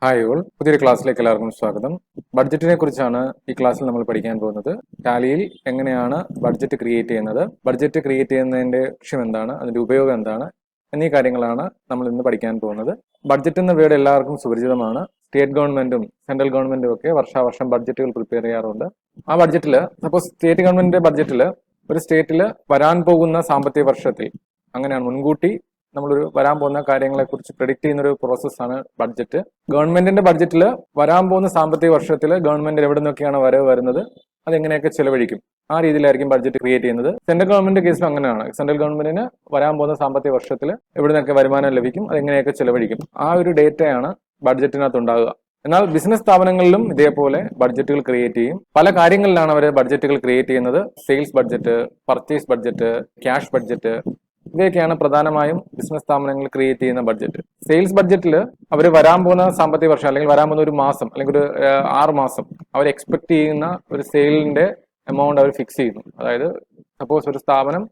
Hi all, പുതിയൊരു ക്ലാസ്സിലേക്ക് എല്ലാവർക്കും സ്വാഗതം. ബഡ്ജറ്റിനെ കുറിച്ചാണ് ഈ ക്ലാസ്സിൽ നമ്മൾ പഠിക്കാൻ പോകുന്നത്. ടാലിയിൽ എങ്ങനെയാണ് ബഡ്ജറ്റ് ക്രിയേറ്റ് ചെയ്യുന്നത്, ബഡ്ജറ്റ് ക്രിയേറ്റ് ചെയ്യുന്നതിന്റെ ലക്ഷ്യം എന്താണ്, അതിന്റെ ഉപയോഗം എന്താണ് എന്നീ കാര്യങ്ങളാണ് നമ്മൾ ഇന്ന് പഠിക്കാൻ പോകുന്നത്. ബഡ്ജറ്റ് എന്ന വേർഡ് എല്ലാവർക്കും സുപരിചിതമാണ്. സ്റ്റേറ്റ് ഗവൺമെന്റും സെൻട്രൽ ഗവൺമെന്റും ഒക്കെ വർഷാവർഷം ബഡ്ജറ്റുകൾ പ്രിപ്പയർ ചെയ്യാറുണ്ട്. ആ ബഡ്ജറ്റിൽ സപ്പോസ് സ്റ്റേറ്റ് ഗവൺമെന്റിന്റെ ബഡ്ജറ്റിൽ ഒരു സ്റ്റേറ്റിൽ വരാൻ പോകുന്ന സാമ്പത്തിക വർഷത്തിൽ അങ്ങനെയാണ് മുൻകൂട്ടി നമ്മളൊരു വരാൻ പോകുന്ന കാര്യങ്ങളെ കുറിച്ച് പ്രെഡിക്റ്റ് ചെയ്യുന്ന ഒരു പ്രോസസ്സാണ് ബഡ്ജറ്റ്. ഗവൺമെന്റിന്റെ ബഡ്ജറ്റിൽ വരാൻ പോകുന്ന സാമ്പത്തിക വർഷത്തിൽ ഗവൺമെന്റ് എവിടെ നിന്നൊക്കെയാണ് വരവ് വരുന്നത്, അതെങ്ങനെയൊക്കെ ചെലവഴിക്കും, ആ രീതിയിലായിരിക്കും ബഡ്ജറ്റ് ക്രിയേറ്റ് ചെയ്യുന്നത്. സെൻട്രൽ ഗവൺമെന്റ് കേസിലും അങ്ങനെയാണ്. സെൻട്രൽ ഗവൺമെന്റിന് വരാൻ പോകുന്ന സാമ്പത്തിക വർഷത്തിൽ എവിടെ നിന്നൊക്കെ വരുമാനം ലഭിക്കും, അതെങ്ങനെയൊക്കെ ചെലവഴിക്കും, ആ ഒരു ഡേറ്റയാണ് ബഡ്ജറ്റിനകത്ത് ഉണ്ടാകുക. എന്നാൽ ബിസിനസ് സ്ഥാപനങ്ങളിലും ഇതേപോലെ ബഡ്ജറ്റുകൾ ക്രിയേറ്റ് ചെയ്യും. പല കാര്യങ്ങളിലാണ് അവർ ബഡ്ജറ്റുകൾ ക്രിയേറ്റ് ചെയ്യുന്നത്. Sales budget, purchase budget, cash budget, ഇവയൊക്കെയാണ് പ്രധാനമായും ബിസിനസ് സ്ഥാപനങ്ങൾ ക്രിയേറ്റ് ചെയ്യുന്ന ബഡ്ജറ്റ്. സെയിൽസ് ബഡ്ജറ്റിൽ അവർ വരാൻ പോകുന്ന സാമ്പത്തിക വർഷം അല്ലെങ്കിൽ വരാൻ പോകുന്ന ഒരു മാസം അല്ലെങ്കിൽ ഒരു 6 മാസം അവർ എക്സ്പെക്ട് ചെയ്യുന്ന ഒരു സെയിലിന്റെ എമൗണ്ട് അവർ ഫിക്സ് ചെയ്യുന്നു. അതായത് സപ്പോസ് ഒരു സ്ഥാപനം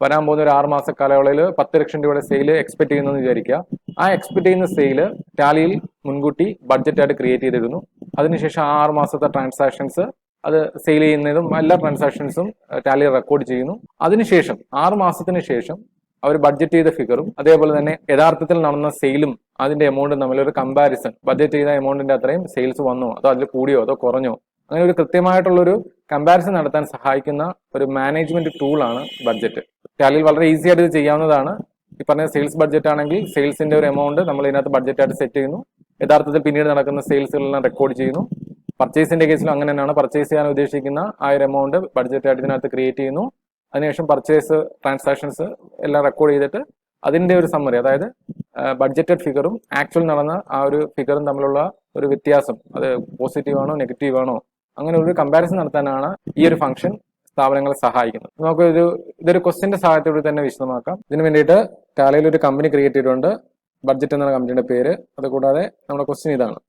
വരാൻ പോകുന്ന ഒരു 6 മാസ കാലയളവിൽ 10 ലക്ഷം രൂപയുടെ സെയിൽ എക്സ്പെക്ട് ചെയ്യുന്നു വിചാരിക്കുക. ആ എക്സ്പെക്ട് ചെയ്യുന്ന സെയിൽ ടാലിയിൽ മുൻകൂട്ടി ബഡ്ജറ്റായിട്ട് ക്രിയേറ്റ് ചെയ്തിരുന്നു. അതിനുശേഷം ആ 6 മാസത്തെ ട്രാൻസാക്ഷൻസ്, അത് സെയിൽ ചെയ്യുന്നതും എല്ലാ ട്രാൻസാക്ഷൻസും ടാലി റെക്കോർഡ് ചെയ്യുന്നു. അതിനുശേഷം 6 മാസത്തിന് ശേഷം അവർ ബഡ്ജറ്റ് ചെയ്ത ഫിഗറും അതേപോലെ തന്നെ യഥാർത്ഥത്തിൽ നടന്ന സെയിലും അതിന്റെ എമൗണ്ടും തമ്മിലൊരു കമ്പാരിസൺ, ബഡ്ജറ്റ് ചെയ്ത എമൗണ്ടിന്റെ അത്രയും സെയിൽസ് വന്നോ അതോ അതിൽ കൂടിയോ അതോ കുറഞ്ഞോ, അങ്ങനെ ഒരു കൃത്യമായിട്ടുള്ളൊരു കമ്പാരിസൺ നടത്താൻ സഹായിക്കുന്ന ഒരു മാനേജ്മെന്റ് ടൂളാണ് ബഡ്ജറ്റ്. ടാലിയിൽ വളരെ ഈസി ആയിട്ട് ഇത് ചെയ്യാവുന്നതാണ്. ഈ പറഞ്ഞ സെയിൽസ് ബഡ്ജറ്റ് ആണെങ്കിൽ സെയിൽസിന്റെ ഒരു എമൗണ്ട് നമ്മൾ ഇതിനകത്ത് ബഡ്ജറ്റായിട്ട് സെറ്റ് ചെയ്യുന്നു. യഥാർത്ഥത്തിൽ പിന്നീട് നടക്കുന്ന സെയിൽസുകളെല്ലാം റെക്കോർഡ് ചെയ്യുന്നു. പർച്ചേസിന്റെ കേസിലും അങ്ങനെ തന്നെയാണ്. പർച്ചേസ് ചെയ്യാൻ ഉദ്ദേശിക്കുന്ന ആ ഒരു എമൗണ്ട് ബഡ്ജറ്റായിട്ട് ഇതിനകത്ത് ക്രിയേറ്റ് ചെയ്യുന്നു. അതിനുശേഷം പർച്ചേസ് ട്രാൻസാക്ഷൻസ് എല്ലാം റെക്കോർഡ് ചെയ്തിട്ട് അതിന്റെ ഒരു സമ്മറി, അതായത് ബഡ്ജറ്റഡ് ഫിഗറും ആക്ച്വൽ നടന്ന ആ ഒരു ഫിഗറും തമ്മിലുള്ള ഒരു വ്യത്യാസം, അത് പോസിറ്റീവ് ആണോ നെഗറ്റീവ് ആണോ, അങ്ങനെ ഒരു കമ്പാരിസൺ നടത്താനാണ് ഈ ഒരു ഫംഗ്ഷൻ സ്ഥാപനങ്ങളെ സഹായിക്കുന്നത്. നമുക്ക് ഇതൊരു ക്വസ്റ്റിന്റെ സഹായത്തോടെ തന്നെ വിശദമാക്കാം. ഇതിനു വേണ്ടിയിട്ട് ടാലിയിൽ ഒരു കമ്പനി ക്രിയേറ്റ് ചെയ്തിട്ടുണ്ട്. ബഡ്ജറ്റ് എന്നാണ് കമ്പനിയുടെ പേര്. അതുകൂടാതെ നമ്മുടെ ക്വസ്റ്റ്യൻ ഇതാണ്.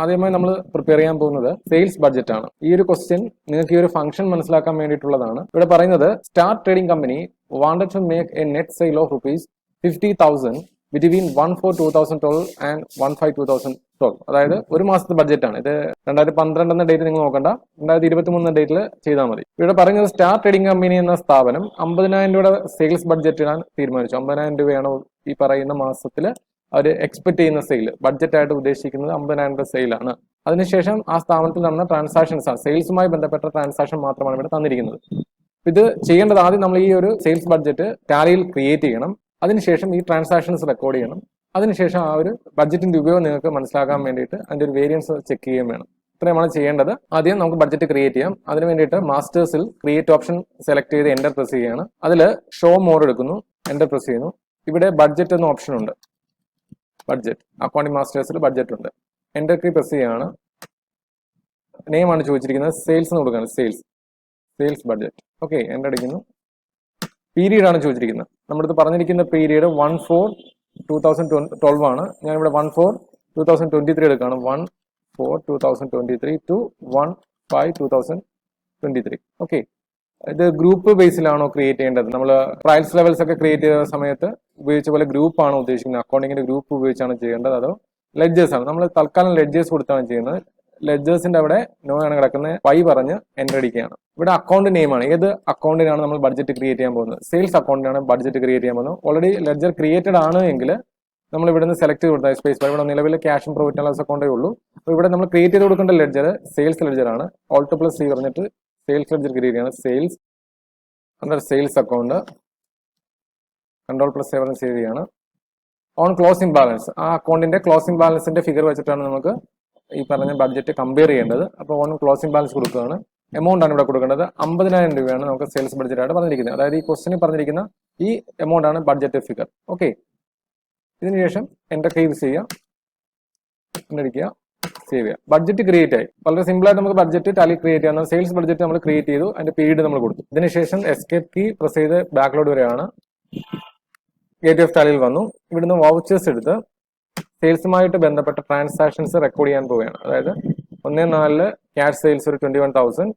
ആദ്യമായി നമ്മൾ പ്രിപ്പയർ ചെയ്യാൻ പോകുന്നത് സെയിൽസ് ബഡ്ജറ്റ് ആണ്. ഈ ഒരു ക്വസ്റ്റ്യൻ നിങ്ങൾക്ക് ഈ ഒരു ഫംഗ്ഷൻ മനസ്സിലാക്കാൻ വേണ്ടിയിട്ടുള്ളതാണ്. ഇവിടെ പറയുന്നത് star trading company wanted to make a net sale of ₹50,000 between 1/4/2012 and 1/5/2012. അതായത് ഒരു മാസത്തെ ബഡ്ജറ്റ് ആണ് ഇത്. 2012 എന്ന ഡേറ്റ് നിങ്ങൾ നോക്കണ്ട, 2023 ഡേറ്റിൽ ചെയ്താൽ മതി. ഇവിടെ പറയുന്നത് സ്റ്റാർ ട്രേഡിംഗ് കമ്പനി എന്ന സ്ഥാപനം 50,000 രൂപയുടെ സെയിൽസ് ബഡ്ജറ്റിനാൻ തീരുമാനിച്ചു. 50,000 രൂപയാണ് ഈ പറയുന്ന മാസത്തിൽ അവർ എക്സ്പെക്ട് ചെയ്യുന്ന സെയിൽ. ബഡ്ജറ്റായിട്ട് ഉദ്ദേശിക്കുന്നത് 50,000 സെയിലാണ്. അതിനുശേഷം ആ സ്ഥാപനത്തിൽ നടന്ന ട്രാൻസാക്ഷൻസ് ആണ്, സെയിൽസുമായി ബന്ധപ്പെട്ട ട്രാൻസാക്ഷൻ മാത്രമാണ് ഇവിടെ തന്നിരിക്കുന്നത്. ഇത് ചെയ്യേണ്ടത് ആദ്യം നമ്മൾ ഈ ഒരു സെയിൽസ് ബഡ്ജറ്റ് ടാലിയിൽ ക്രിയേറ്റ് ചെയ്യണം. അതിനുശേഷം ഈ ട്രാൻസാക്ഷൻസ് റെക്കോർഡ് ചെയ്യണം. അതിനുശേഷം ആ ഒരു ബഡ്ജറ്റിന്റെ ഉപയോഗം നിങ്ങൾക്ക് മനസ്സിലാക്കാൻ വേണ്ടിയിട്ട് അതിന്റെ ഒരു വേരിയൻസ് ചെക്ക് ചെയ്യുകയും വേണം. ഇത്രയുമാണ് ചെയ്യേണ്ടത്. ആദ്യം നമുക്ക് ബഡ്ജറ്റ് ക്രിയേറ്റ് ചെയ്യാം. അതിന് വേണ്ടിയിട്ട് മാസ്റ്റേഴ്സിൽ ക്രിയേറ്റ് ഓപ്ഷൻ സെലക്ട് ചെയ്ത് എന്റർ പ്രസ് ചെയ്യുകയാണ്. അതിൽ ഷോ മോർ എടുക്കുന്നു, എന്റർ പ്രസ് ചെയ്യുന്നു. ഇവിടെ ബഡ്ജറ്റ് എന്ന ഓപ്ഷൻ ഉണ്ട്. ബഡ്ജറ്റ് അക്കൗണ്ടിംഗ് മാസ്റ്റേഴ്സിൽ ബഡ്ജറ്റ് ഉണ്ട്. എന്റർ കീ പ്രസ് ചെയ്യാണ്. നെയിം ആണ് ചോദിച്ചിരിക്കുന്നത്, സെയിൽസ് എന്ന് കൊടുക്കുകയാണ്. Sales budget. ഓക്കെ, എന്റർ അടിക്കുന്നു. പീരീഡ് ആണ് ചോദിച്ചിരിക്കുന്നത്. നമ്മുടെ പറഞ്ഞിരിക്കുന്ന പീരീഡ് 1/4/2012 ആണ്. ഞാനിവിടെ 1/4/2023 എടുക്കുകയാണ്. 1/4/2023 to 1/5/2023. ഓക്കെ, ഇത് ഗ്രൂപ്പ് ബേസിലാണോ ക്രിയേറ്റ് ചെയ്യേണ്ടത്? നമ്മൾ പ്രൈസ് ലെവൽസ് ഒക്കെ ക്രിയേറ്റ് ചെയ്ത സമയത്ത് ഉപയോഗിച്ച പോലെ ഗ്രൂപ്പ് ആണോ ഉദ്ദേശിക്കുന്നത്? അക്കൗണ്ടിങ്ങിന്റെ ഗ്രൂപ്പ് ഉപയോഗിച്ചാണ് ചെയ്യേണ്ടത് അതോ ലെഡ്ജേഴ്സ് ആണ്? നമ്മൾ തൽക്കാലം ലെഡ്ജേഴ്സ് കൊടുത്താണ് ചെയ്യുന്നത്. ലെഡ്ജേഴ്സിന്റെ അവിടെ നോ ആണ് കിടക്കുന്നത്. പൈ പറഞ്ഞ് എന്റർ അടിക്കുകയാണ്. ഇവിടെ അക്കൗണ്ട് നെയിം ആണ്. ഏത് അക്കൗണ്ടിനാണ് നമ്മൾ ബഡ്ജറ്റ് ക്രിയേറ്റ് ചെയ്യാൻ പോകുന്നത്? സെയിൽസ് അക്കൗണ്ടിനാണ് ബഡ്ജറ്റ് ക്രിയേറ്റ് ചെയ്യാൻ പോകുന്നത്. ഓൾറെഡി ലെഡ്ജർ ക്രിയേറ്റഡ് ആണ് എങ്കിൽ നമ്മൾ ഇവിടെ നിന്ന് സെലക്ട് ചെയ്ത് കൊടുത്താൽ സ്പേസ് ഇവിടെ നിലവിൽ ക്യാഷും പ്രോഫിറ്റ് ആൻഡ് ലോസ് അക്കൗണ്ടേ ഉള്ളൂ. അപ്പോൾ ഇവിടെ നമ്മൾ ക്രിയേറ്റ് ചെയ്ത് കൊടുക്കേണ്ട ലെഡ്ജർ സെയിൽസ് ലെഡ്ജർ ആണ്. Alt+C പറഞ്ഞിട്ട് സെയിൽസ് ലെഡ്ജർ ക്രിയേറ്റ് ചെയ്യണം. Sales under sales account Ctrl+A പറഞ്ഞ് സേവ് ചെയ്യാണ്. ഓൺ ക്ലോസിംഗ് ബാലൻസ്, ആ അക്കൗണ്ടിന്റെ ക്ലോസിംഗ് ബാലൻസിന്റെ ഫിഗർ വെച്ചിട്ടാണ് നമുക്ക് ഈ പറഞ്ഞ ബഡ്ജറ്റ് കമ്പയർ ചെയ്യേണ്ടത്. അപ്പോൾ ഓൺ ക്ലോസിംഗ് ബാലൻസ് കൊടുക്കുകയാണ്. എമൗണ്ട് ആണ് ഇവിടെ കൊടുക്കേണ്ടത്. 50,000 രൂപയാണ് നമുക്ക് സെയിൽസ് ബഡ്ജറ്റായിട്ട് പറഞ്ഞിരിക്കുന്നത്. അതായത് ഈ ക്വസ്റ്റിനിൽ പറഞ്ഞിരിക്കുന്ന ഈ എമൗണ്ട് ആണ് ബഡ്ജറ്റ് ഫിഗർ. ഓക്കെ, ഇതിനുശേഷം എന്റർ കീ ചെയ്യുക, അടിക്കുക, സേവ് ചെയ്യുക. ബഡ്ജറ്റ് ക്രിയേറ്റ് ആയി. വളരെ സിമ്പിൾ ആയിട്ട് നമുക്ക് ബഡ്ജറ്റ് ടാലി ക്രിയേറ്റ് ചെയ്യാം. സെയിൽസ് ബഡ്ജറ്റ് നമ്മൾ ക്രിയേറ്റ് ചെയ്തു, അതിന്റെ പീരീഡ് നമ്മൾ കൊടുത്തു. ഇതിനുശേഷം എസ്കേപ്പ് കീ പ്രസ് ചെയ്ത് ബാക്ക്ലോഡ് വരെയാണ്. ഗേറ്റ് ഓഫ് ടാലിയിൽ വന്നു. ഇവിടുന്ന് വൗച്ചേഴ്സ് എടുത്ത് സെയിൽസുമായിട്ട് ബന്ധപ്പെട്ട ട്രാൻസാക്ഷൻസ് റെക്കോർഡ് ചെയ്യാൻ പോവുകയാണ്. അതായത് 1/4 ക്യാഷ് സെയിൽസ് ഒരു 21,000.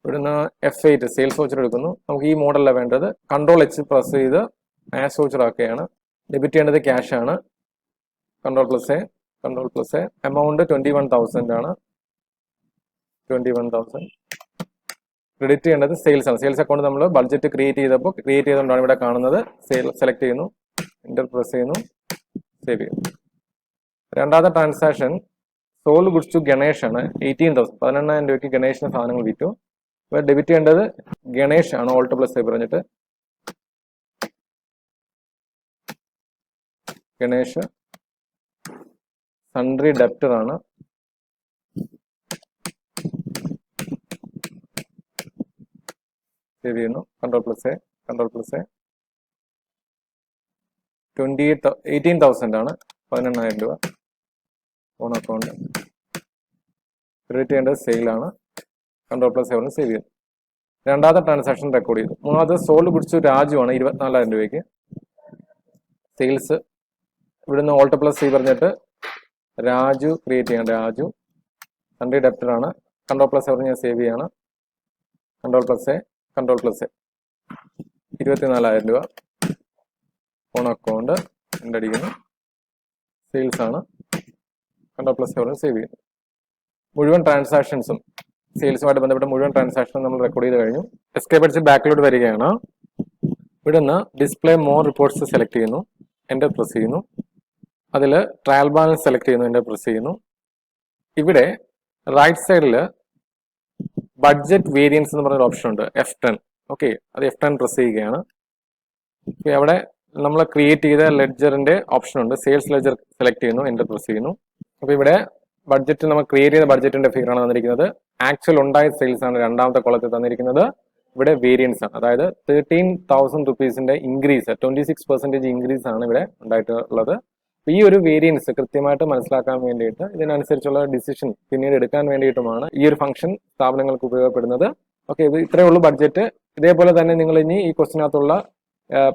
ഇവിടുന്ന് F8 സെയിൽസ് വൗച്ചർ എടുക്കുന്നു. നമുക്ക് ഈ മോഡലാണ് വേണ്ടത്. Ctrl+H പ്രസ് ചെയ്ത് ആസ് വൗച്ചർ ആക്കുകയാണ്. ഡെബിറ്റ് ചെയ്യേണ്ടത് ക്യാഷ് ആണ്. Ctrl+A control plus A. Amount 21,000 ആണ്. 21,000. ക്രെഡിറ്റ് ചെയ്യേണ്ടത് സെയിൽസ് ആണ്. സെയിൽസ് അക്കൗണ്ട് നമ്മൾ ബഡ്ജറ്റ് ക്രിയേറ്റ് ചെയ്തുകൊണ്ടാണ് ഇവിടെ കാണുന്നത്. സെയിൽ സെലക്ട് ചെയ്യുന്നു, എന്റർ പ്രസ് ചെയ്യുന്നു, സേവ് ചെയ്യുന്നു. രണ്ടാമത്തെ transaction sold goods to Ganesh ആണ്. 18,000, 18,000 രൂപയ്ക്ക് ഗണേഷിന് സാധനങ്ങൾ വിറ്റു. ഇവിടെ ഡെബിറ്റ് ചെയ്യേണ്ടത് ഗണേഷ് ആണ്. ഓൾട്ട് പ്ലസ് എ പറഞ്ഞിട്ട് ഗണേഷ് സൺട്രി ഡെപ്റ്റർ ആണ്. സേവ് ചെയ്യുന്നു, കൺട്രോൾ പ്ലസ് എ. 18,000 ആണ്. 18,000 രൂപ ഓൺ അക്കൗണ്ട്. ക്രെഡിറ്റ് ചെയ്യേണ്ടത് സെയിലാണ്. കൺട്രോൾ പ്ലസ് എ സേവ് ചെയ്യുന്നു. രണ്ടാമത്തെ ട്രാൻസാക്ഷൻ റെക്കോർഡ് ചെയ്തു. മൂന്നാമത് സോൾഡ് ഗുഡ്സ് ടു രാജു ആണ്. 24,000 രൂപയ്ക്ക്. സെയിൽസ് ഇവിടുന്ന് ഓൾട്ട് പ്ലസ് സി പറഞ്ഞിട്ട് രാജു ക്രിയേറ്റ് ചെയ്യണം. രാജു സൺഡേ ഡെപ്റ്റർ ആണ്. കൺട്രോൾ പ്ലസ് എ പറഞ്ഞ് സേവ് ചെയ്യാണ്. Control plus A. 24,000 രൂപ ഓൺ അക്കൗണ്ട് അടിക്കുന്നു. സെയിൽസ് ആണ്. കൺട്രോൾ പ്ലസ് എ സേവ് ചെയ്യുന്നു. മുഴുവൻ ട്രാൻസാക്ഷൻസും സെയിൽസുമായിട്ട് ബന്ധപ്പെട്ട മുഴുവൻ ട്രാൻസാക്ഷനും നമ്മൾ റെക്കോർഡ് ചെയ്ത് കഴിഞ്ഞു. എസ്കേപ്പ് അടിച്ച് ബാക്കിലോട്ട് വരികയാണ്. ഇവിടുന്ന് ഡിസ്പ്ലേ മോർ റിപ്പോർട്ട്സ് സെലക്ട് ചെയ്യുന്നു, എന്റർ പ്രസ് ചെയ്യുന്നു. അതിൽ ട്രയൽ ബാലൻസ് സെലക്ട് ചെയ്യുന്നു, എന്റർ പ്രസ് ചെയ്യുന്നു. ഇവിടെ റൈറ്റ് സൈഡിൽ ബഡ്ജറ്റ് വേരിയൻസ് എന്ന് പറഞ്ഞൊരു ഓപ്ഷൻ ഉണ്ട്, F10. ഓക്കെ, അത് F10 പ്രസ് ചെയ്യുകയാണ്. അവിടെ നമ്മൾ ക്രിയേറ്റ് ചെയ്ത ലെഡ്ജറിന്റെ ഓപ്ഷൻ ഉണ്ട്. സെയിൽസ് ലെഡ്ജർ സെലക്ട് ചെയ്യുന്നു, എന്റർ പ്രസ് ചെയ്യുന്നു. അപ്പോൾ ഇവിടെ ബഡ്ജറ്റ് നമ്മൾ ക്രിയേറ്റ് ചെയ്ത ബഡ്ജറ്റിന്റെ ഫിഗർ ആണ് തന്നിരിക്കുന്നത്. ആക്ച്വൽ ഉണ്ടായ സെയിൽസ് ആണ് രണ്ടാമത്തെ കോളത്തിൽ തന്നിരിക്കുന്നത്. ഇവിടെ വേരിയൻസ് ആണ്, അതായത് 13,000 റുപ്പീസിന്റെ ഇൻക്രീസ്, 26% ഇൻക്രീസ് ആണ് ഇവിടെ ഉണ്ടായിട്ടുള്ളത്. ഈ ഒരു വേരിയൻസ് കൃത്യമായിട്ട് മനസ്സിലാക്കാൻ വേണ്ടിയിട്ട് ഇതിനനുസരിച്ചുള്ള ഡിസിഷൻ പിന്നീട് എടുക്കാൻ വേണ്ടിയിട്ടുമാണ് ഈ ഒരു ഫംഗ്ഷൻ സ്ഥാപനങ്ങൾക്ക് ഉപയോഗപ്പെടുന്നത്. ഓക്കെ, ഇത് ഇത്രയേ ഉള്ളൂ ബഡ്ജറ്റ്. ഇതേപോലെ തന്നെ നിങ്ങൾ ഇനി ഈ ക്വസ്റ്റിനകത്തുള്ള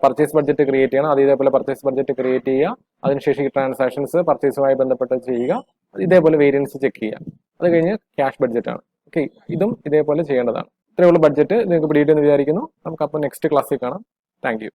പർച്ചേസ് ബഡ്ജറ്റ് ക്രിയേറ്റ് ചെയ്യണം. അത് ഇതേപോലെ പർച്ചേസ് ബഡ്ജറ്റ് ക്രിയേറ്റ് ചെയ്യുക. അതിനുശേഷം ഈ ട്രാൻസാക്ഷൻസ് പർച്ചേസുമായി ബന്ധപ്പെട്ട് ചെയ്യുക. ഇതേപോലെ വേരിയൻസ് ചെക്ക് ചെയ്യുക. അത് കഴിഞ്ഞ് ക്യാഷ് ബഡ്ജറ്റ് ആണ്. ഓക്കെ, ഇതും ഇതേപോലെ ചെയ്യേണ്ടതാണ്. ഇത്രയേ ഉള്ളൂ ബഡ്ജറ്റ്. നിങ്ങൾക്ക് പിടിയിട്ടെന്ന് വിചാരിക്കുന്നു. നമുക്ക് അപ്പോൾ നെക്സ്റ്റ് ക്ലാസ്സിൽ കാണാം. Thank you.